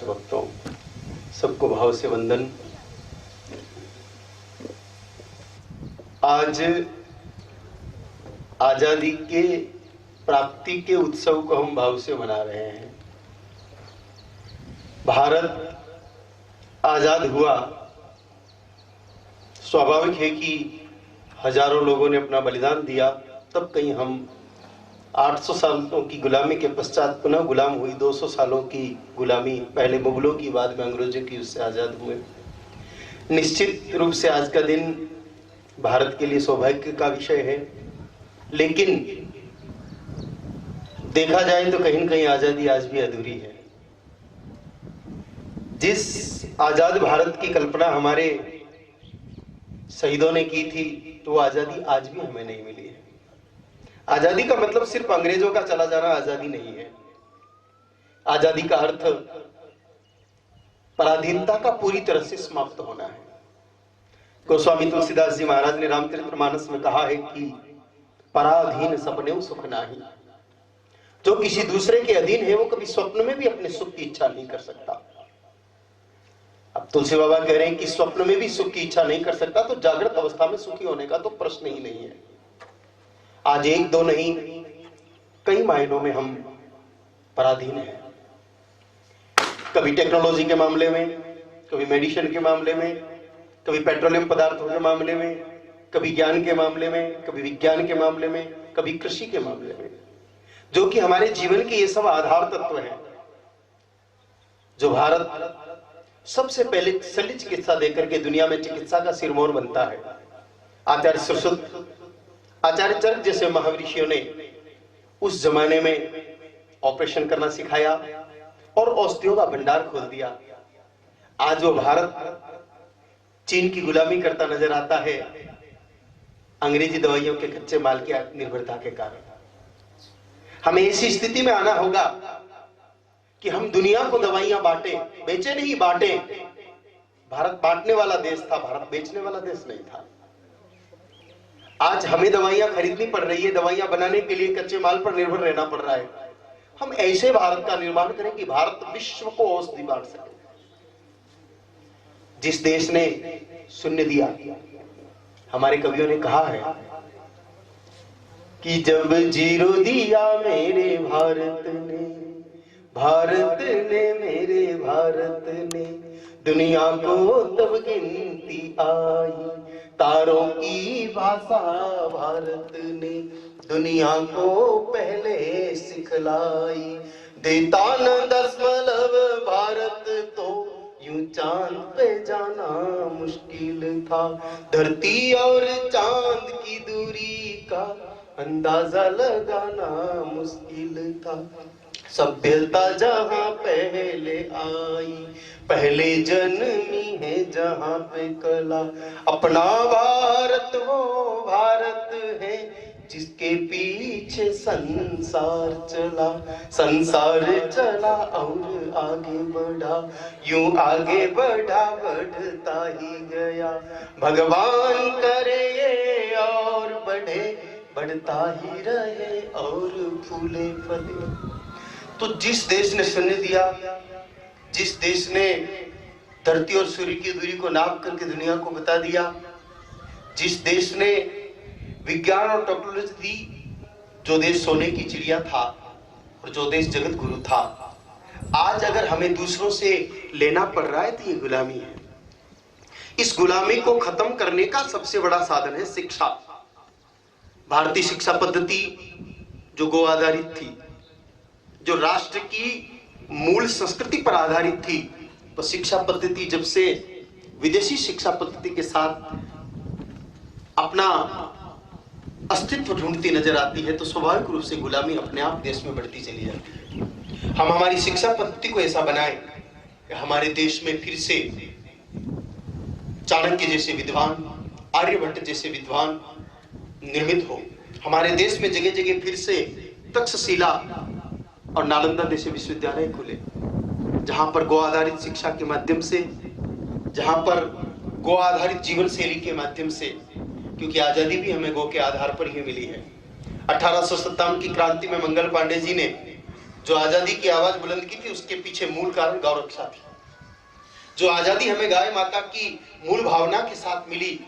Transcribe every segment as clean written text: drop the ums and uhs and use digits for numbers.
भक्तों सबको भाव से वंदन। आज आजादी के प्राप्ति के उत्सव को हम भाव से मना रहे हैं। भारत आजाद हुआ, स्वाभाविक है कि हजारों लोगों ने अपना बलिदान दिया, तब कहीं हम 800 सालों की गुलामी के पश्चात पुनः गुलाम हुई 200 सालों की गुलामी, पहले मुगलों की बाद में अंग्रेजों की, उससे आजाद हुए। निश्चित रूप से आज का दिन भारत के लिए सौभाग्य का विषय है, लेकिन देखा जाए तो कहीं न कहीं आजादी आज भी अधूरी है। जिस आजाद भारत की कल्पना हमारे शहीदों ने की थी, तो वो आजादी आज भी हमें नहीं मिली है। आजादी का मतलब सिर्फ अंग्रेजों का चला जाना आजादी नहीं है। आजादी का अर्थ पराधीनता का पूरी तरह से समाप्त होना है। गोस्वामी तुलसीदास जी महाराज ने रामचरितमानस में कहा है कि पराधीन सपने सुख नाही। जो किसी दूसरे के अधीन है वो कभी स्वप्न में भी अपने सुख की इच्छा नहीं कर सकता। अब तुलसी बाबा कह रहे हैं कि स्वप्न में भी सुख की इच्छा नहीं कर सकता, तो जागृत अवस्था में सुखी होने का तो प्रश्न ही नहीं है। आज एक दो नहीं, कई मायनों में हम पराधीन हैं। कभी टेक्नोलॉजी के मामले में, कभी मेडिसिन के मामले में, कभी पेट्रोलियम पदार्थों के मामले में, कभी ज्ञान के मामले में, कभी विज्ञान के मामले में, कभी कृषि के मामले में, जो कि हमारे जीवन के ये सब आधार तत्व हैं। जो भारत सबसे पहले शल्य चिकित्सा देकर के दुनिया में चिकित्सा का सिरमौर बनता है। आचार्य सुश्रुत, आचार्य चरक जैसे महाऋषियों ने उस जमाने में ऑपरेशन करना सिखाया और औषधियों का भंडार खोल दिया। आज वो भारत चीन की गुलामी करता नजर आता है, अंग्रेजी दवाइयों के कच्चे माल की निर्भरता के कारण। हमें ऐसी स्थिति में आना होगा कि हम दुनिया को दवाइयां बांटे, बेचे नहीं, बांटे। भारत बांटने वाला देश था, भारत बेचने वाला देश नहीं था। आज हमें दवाइयां खरीदनी पड़ रही है, दवाइयां बनाने के लिए कच्चे माल पर निर्भर रहना पड़ रहा है। हम ऐसे भारत का निर्माण करें कि भारत विश्व को औषधि बांट सके। जिस देश ने शून्य दिया, हमारे कवियों ने कहा है कि जब जीरो दिया मेरे भारत ने, भारत ने मेरे भारत ने, दुनिया को तब गिनती आई। तारों की भाषा भारत ने दुनिया को पहले सिखलाई। देता न दशमलव भारत तो यूं चांद पे जाना मुश्किल था। धरती और चांद की दूरी का अंदाजा लगाना मुश्किल था। सभ्यता जहां पहले आई, पहले जन्मी है जहां पे कला। अपना भारत वो भारत है जिसके पीछे संसार चला। संसार चला और आगे बढ़ा, यूं आगे बढ़ा बढ़ता ही गया। भगवान करे ये और बढ़े, बढ़ता ही रहे और फूले फले। तो जिस देश ने शून्य दिया, जिस देश ने धरती और सूर्य की दूरी को नाप करके दुनिया को बता दिया, जिस देश ने विज्ञान और टेक्नोलॉजी दी, जो देश सोने की चिड़िया था और जो देश जगत गुरु था, आज अगर हमें दूसरों से लेना पड़ रहा है तो ये गुलामी है। इस गुलामी को खत्म करने का सबसे बड़ा साधन है शिक्षा। भारतीय शिक्षा पद्धति जो गो आधारित थी, जो राष्ट्र की मूल संस्कृति पर आधारित थी, तो शिक्षा पद्धति जब से विदेशी शिक्षा पद्धति के साथ अपना अस्तित्व ढूंढती नजर आती है, तो स्वाभाविक रूप से गुलामी अपने आप देश में बढ़ती चली जाती है। हम हमारी शिक्षा पद्धति को ऐसा बनाएं कि हमारे देश में फिर से चाणक्य जैसे विद्वान, आर्यभट्ट जैसे विद्वान निर्मित हो। हमारे देश में जगह जगह फिर से तक्षशिला और नालंदा जैसे विश्वविद्यालय खुले, जहां पर गो आधारित शिक्षा के माध्यम से, जहां पर गो आधारित जीवन शैली के माध्यम से, क्योंकि आजादी भी हमें गो के आधार पर ही मिली है। 1857 की क्रांति में मंगल पांडे जी ने जो आजादी की आवाज बुलंद की थी उसके पीछे मूल कारण गौ रक्षा थी। जो आजादी हमें गाय माता की मूल भावना के साथ मिली,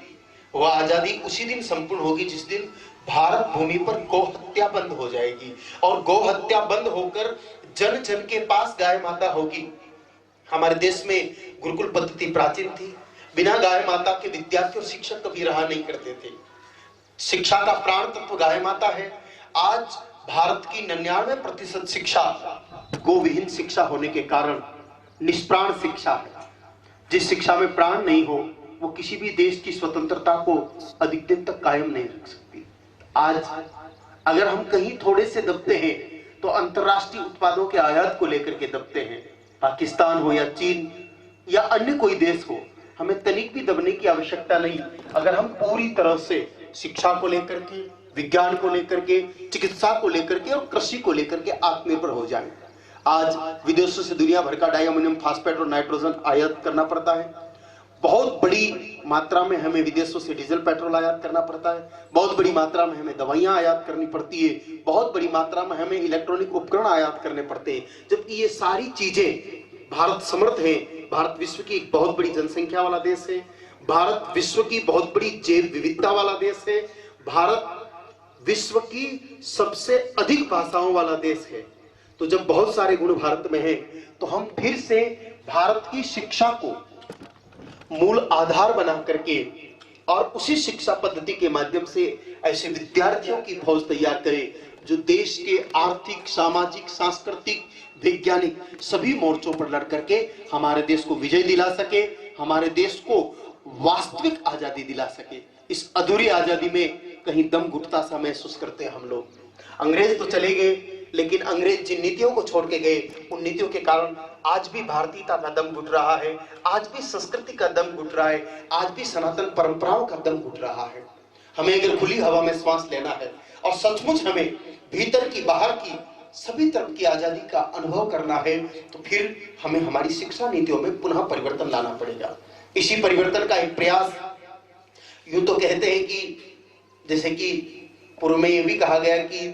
वह आजादी उसी दिन संपूर्ण होगी जिस दिन भारत भूमि पर गौ हत्या बंद हो जाएगी। और गौ हत्या बंद होकर जन जन के पास गाय माता होगी। हमारे देश में गुरुकुल पद्धति प्राचीन थी। बिना गाय माता के विद्यार्थी और शिक्षक कभी रहा नहीं करते थे। शिक्षा का प्राण तत्व गाय माता है। आज भारत की 99% शिक्षा गोविहीन शिक्षा होने के कारण निष्प्राण शिक्षा है। जिस शिक्षा में प्राण नहीं हो वो किसी भी देश की स्वतंत्रता को अधिक दिन तक कायम नहीं रख सकती। आज अगर हम कहीं थोड़े से दबते हैं तो अंतरराष्ट्रीय उत्पादों के आयात को लेकर के दबते हैं। पाकिस्तान हो या चीन या अन्य कोई देश हो, हमें तनिक भी दबने की आवश्यकता नहीं। अगर हम पूरी तरह से शिक्षा को लेकर के, विज्ञान को लेकर के, चिकित्सा को लेकर के और कृषि को लेकर के आत्मनिर्भर हो जाएं। आज विदेशों से दुनिया भर का डायमोनियम फास्फेट और नाइट्रोजन आयात करना पड़ता है। बहुत बड़ी मात्रा में हमें विदेशों से डीजल पेट्रोल आयात करना पड़ता है। बहुत बड़ी मात्रा में हमें दवाइयां आयात करनी पड़ती है। बहुत बड़ी मात्रा में हमें इलेक्ट्रॉनिक उपकरण आयात करने पड़ते हैं। जबकि ये सारी चीजें भारत समर्थ है। भारत विश्व की एक बहुत बड़ी जनसंख्या वाला देश है। भारत विश्व की बहुत बड़ी जैव विविधता वाला देश है। भारत विश्व की सबसे अधिक भाषाओं वाला देश है। तो जब बहुत सारे गुण भारत में हैं, तो हम फिर से भारत की शिक्षा को मूल आधार बना करके और उसी शिक्षा पद्धति के माध्यम से ऐसे विद्यार्थियों की फौज तैयार करें जो देश के आर्थिक, सामाजिक, सांस्कृतिक, वैज्ञानिक सभी मोर्चों पर लड़ करके हमारे देश को विजय दिला सके, हमारे देश को वास्तविक आजादी दिला सके। इस अधूरी आजादी में कहीं दम घुटता सा महसूस करते हैं हम लोग। अंग्रेज तो चले गए, लेकिन अंग्रेज जिन नीतियों को छोड़ के गए, उन नीतियों के कारण आज भी भारतीयता का दम घुट रहा है, आज भी संस्कृति का दम घुट रहा है, आज भी सनातन परंपराओं का दम घुट रहा है। हमें अगर खुली हवा में श्वास लेना है और सचमुच हमें भीतर की, बाहर की, सभी तरफ की आजादी का अनुभव करना है, तो फिर हमें हमारी शिक्षा नीतियों में पुनः परिवर्तन लाना पड़ेगा। इसी परिवर्तन का एक प्रयास, यूं तो कहते हैं कि जैसे कि पूर्व में ये भी कहा गया कि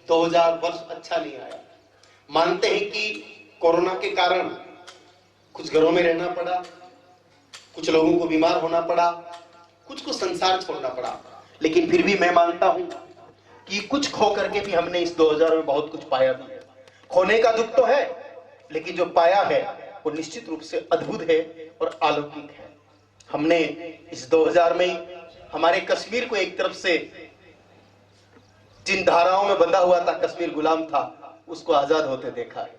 2000 वर्ष अच्छा नहीं आया। मानते हैं कि कोरोना के कारण कुछ घरों में रहना पड़ा, कुछ लोगों को बीमार होना पड़ा, कुछ को संसार छोड़ना पड़ा, लेकिन फिर भी मैं मानता हूं कि कुछ खो करके भी हमने इस 2000 में बहुत कुछ पाया भी है। खोने का दुख तो है, लेकिन जो पाया है वो निश्चित रूप से अद्भुत है और अलौकिक है। हमने इस 2000 में हमारे कश्मीर को एक तरफ से जिन धाराओं में बंधा हुआ था, कश्मीर गुलाम था, उसको आजाद होते देखा है।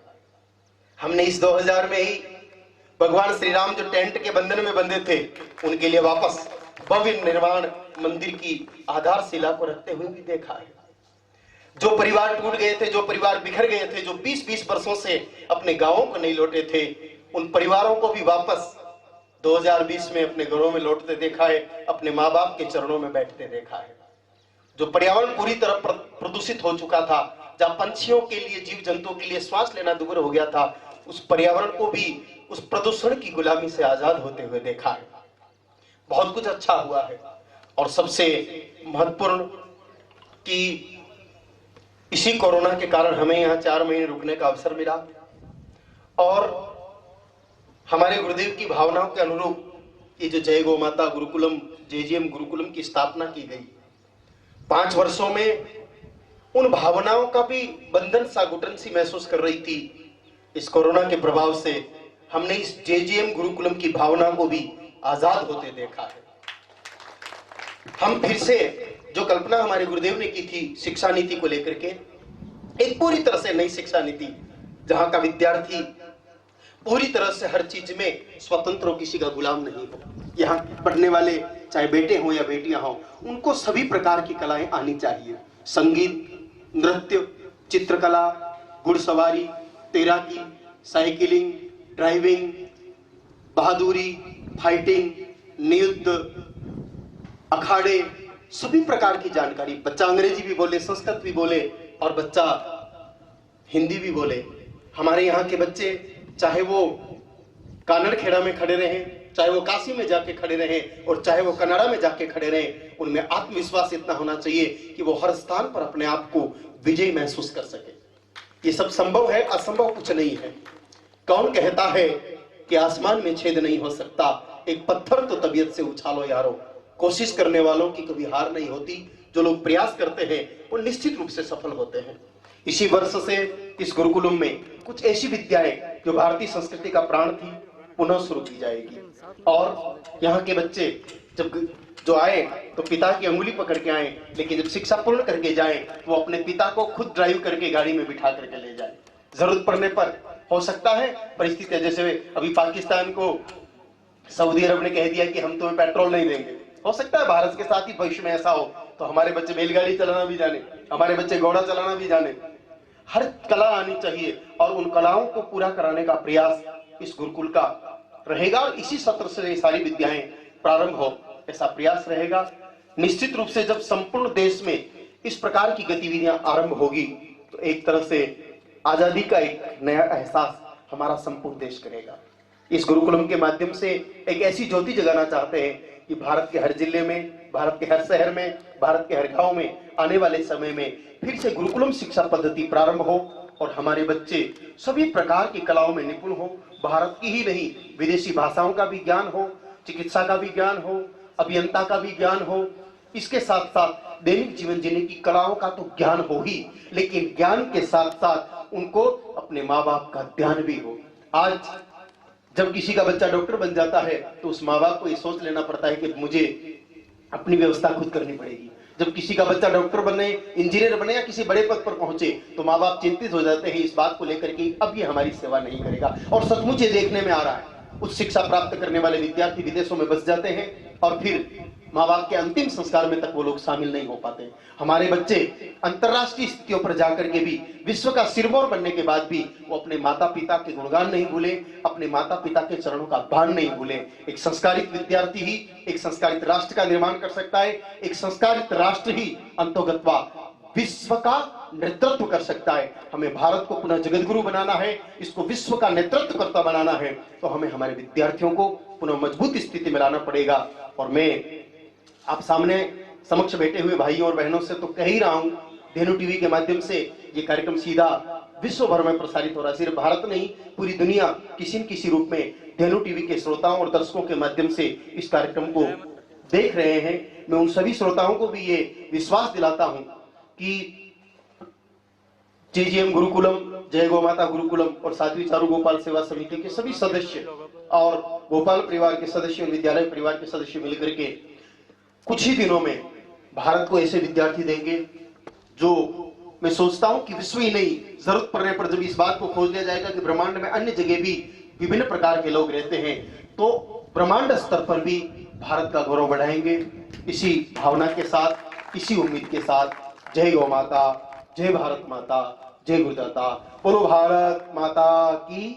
हमने इस 2000 में ही भगवान श्री राम जो टेंट के बंधन में बंधे थे, उनके लिए वापस भव्य निर्माण मंदिर की आधारशिला को रखते हुए भी देखा है। जो परिवार टूट गए थे, जो परिवार बिखर गए थे, जो 20-20 वर्षों से अपने गांवों को नहीं लौटे थे, उन परिवारों को भी वापस 2020 में अपने घरों में लौटते देखा है, अपने माँ बाप के चरणों में बैठते देखा है। जो पर्यावरण पूरी तरह प्रदूषित हो चुका था, जहां पंछियों के लिए, जीव जंतुओं के लिए श्वास लेना दुर्भर हो गया था, उस पर्यावरण को भी उस प्रदूषण की गुलामी से आजाद होते हुए देखा है। बहुत कुछ अच्छा हुआ है। और सबसे महत्वपूर्ण कि इसी कोरोना के कारण हमें यहाँ 4 महीने रुकने का अवसर मिला और हमारे गुरुदेव की भावनाओं के अनुरूप ये जो जय गौ माता गुरुकुलम, JGM गुरुकुलम की स्थापना की गई, 5 वर्षों में उन भावनाओं का भी बंधन सा, घुटन सी महसूस कर रही थी। इस कोरोना के प्रभाव से हमने इस JGM गुरुकुलम की भावना को भी आजाद होते देखा है। हम फिर से जो कल्पना हमारे गुरुदेव ने की थी शिक्षा नीति को लेकर के, एक पूरी तरह से नई शिक्षा नीति, जहां का विद्यार्थी पूरी तरह से हर चीज में स्वतंत्र हो, किसी का गुलाम नहीं हो। यहाँ पढ़ने वाले चाहे बेटे हों या बेटियां हों, उनको सभी प्रकार की कलाएं आनी चाहिए। संगीत, नृत्य, चित्रकला, घुड़सवारी, तैराकी, साइकिलिंग, ड्राइविंग, बहादुरी, फाइटिंग, नृत्य, अखाड़े, सभी प्रकार की जानकारी। बच्चा अंग्रेजी भी बोले, संस्कृत भी बोले और बच्चा हिंदी भी बोले। हमारे यहाँ के बच्चे चाहे वो कानड़ खेड़ा में खड़े रहें, चाहे वो काशी में जाके खड़े रहें और चाहे वो कनाडा में जाके खड़े रहें, उनमें आत्मविश्वास इतना होना चाहिए कि वो हर स्थान पर अपने आप को विजयी महसूस कर सके। ये सब संभव है, असंभव कुछ नहीं है। कौन कहता है कि आसमान में छेद नहीं हो सकता? एक पत्थर तो तबीयत से उछालो यारो। कोशिश करने वालों की कभी हार नहीं होती। जो लोग प्रयास करते हैं वो निश्चित रूप से सफल होते हैं। इसी वर्ष से इस गुरुकुलम में कुछ ऐसी विद्याएं जो भारतीय संस्कृति का प्राण थी पुनः शुरू की जाएगी। और यहाँ के बच्चे जब जो आए तो पिता की अंगुली पकड़ के आए, लेकिन जब शिक्षा पूर्ण करके जाए वो अपने पिता को खुद ड्राइव करके गाड़ी में बिठा करके ले जाए। जरूरत पड़ने पर हो सकता है परिस्थिति, जैसे अभी पाकिस्तान को सऊदी अरब ने कह दिया कि हम तुम्हें पेट्रोल नहीं देंगे, हो सकता है भारत के साथ ही भविष्य में ऐसा हो तो हमारे बच्चे बैलगाड़ी चलाना भी जाने, हमारे बच्चे घोड़ा चलाना भी जाने। हर कला आनी चाहिए और उन कलाओं को पूरा कराने का प्रयास इस गुरुकुल का रहेगा और इसी सत्र से ये सारी विद्याएं प्रारंभ हो ऐसा प्रयास रहेगा। निश्चित रूप से जब संपूर्ण देश में इस प्रकार की गतिविधियां आरंभ होगी तो एक तरह से आजादी का एक नया एहसास हमारा संपूर्ण देश करेगा। इस गुरुकुलम के माध्यम से एक ऐसी ज्योति जगाना चाहते हैं कि भारत के हर जिले में, भारत के हर शहर में, भारत के हर गांव में आने वाले समय में फिर से गुरुकुलम शिक्षा पद्धति प्रारंभ हो और हमारे बच्चे सभी प्रकार की कलाओं में निपुण हो। भारत की ही नहीं विदेशी भाषाओं का भी ज्ञान हो, चिकित्सा का भी ज्ञान हो, अभियंता का भी ज्ञान हो। इसके साथ साथ दैनिक जीवन जीने की कलाओं का तो ज्ञान हो ही, लेकिन ज्ञान के साथ साथ उनको अपने माँ बाप का ध्यान भी हो। आज जब किसी का बच्चा डॉक्टर बन जाता है तो उस माँ बाप को ये सोच लेना पड़ता है कि मुझे अपनी व्यवस्था खुद करनी पड़ेगी। जब किसी का बच्चा डॉक्टर बने, इंजीनियर बने या किसी बड़े पद पर पहुंचे तो माँ बाप चिंतित हो जाते हैं इस बात को लेकर के अब ये हमारी सेवा नहीं करेगा। और सचमुच ये देखने में आ रहा है, उच्च शिक्षा प्राप्त करने वाले विद्यार्थी विदेशों में बस जाते हैं और फिर माँ बाप के अंतिम संस्कार में तक वो लोग शामिल नहीं हो पाते। हमारे बच्चे अंतरराष्ट्रीय स्थितियों पर जाकर के भी विश्व का सिरमौर बनने के बाद भी वो अपने माता पिता के गुणगान नहीं भूले, अपने माता पिता के चरणों का भान नहीं भूले। एक संस्कारित विद्यार्थी ही एक संस्कारित राष्ट्र का निर्माण कर सकता है। एक संस्कारित राष्ट्र ही अंतोगत्वा विश्व का नेतृत्व कर सकता है। हमें भारत को पुनः जगतगुरु बनाना है, इसको विश्व का नेतृत्व करता बनाना है, तो हमें हमारे विद्यार्थियों को पुनः मजबूत स्थिति में लाना पड़ेगा। और मैं आप सामने समक्ष बैठे हुए भाइयों और बहनों से तो कह ही रहा हूं, धेनु टीवी के माध्यम से ये कार्यक्रम सीधा विश्व भर में प्रसारित हो रहा है। सिर्फ भारत नहीं, पूरी दुनिया किसी न किसी रूप में धेनु टीवी के श्रोताओं और दर्शकों के माध्यम से इस कार्यक्रम को देख रहे हैं। मैं उन सभी श्रोताओं को भी ये विश्वास दिलाता हूं कि JGM गुरुकुलम, जय गौ माता गुरुकुलम और साध्वी चारू गोपाल सेवा समिति के सभी सदस्य और गोपाल परिवार के सदस्य, विद्यालय परिवार के सदस्य मिलकर के कुछ ही दिनों में भारत को ऐसे विद्यार्थी देंगे जो मैं सोचता हूं कि विश्व ही नहीं, जरूरत पड़ने पर जब इस बात को खोज लिया जाएगा कि ब्रह्मांड में अन्य जगह भी विभिन्न प्रकार के लोग रहते हैं तो ब्रह्मांड स्तर पर भी भारत का गौरव बढ़ाएंगे। इसी भावना के साथ, इसी उम्मीद के साथ जय गौ माता, जय भारत माता, जय गुरुदाता। बोलो भारत माता की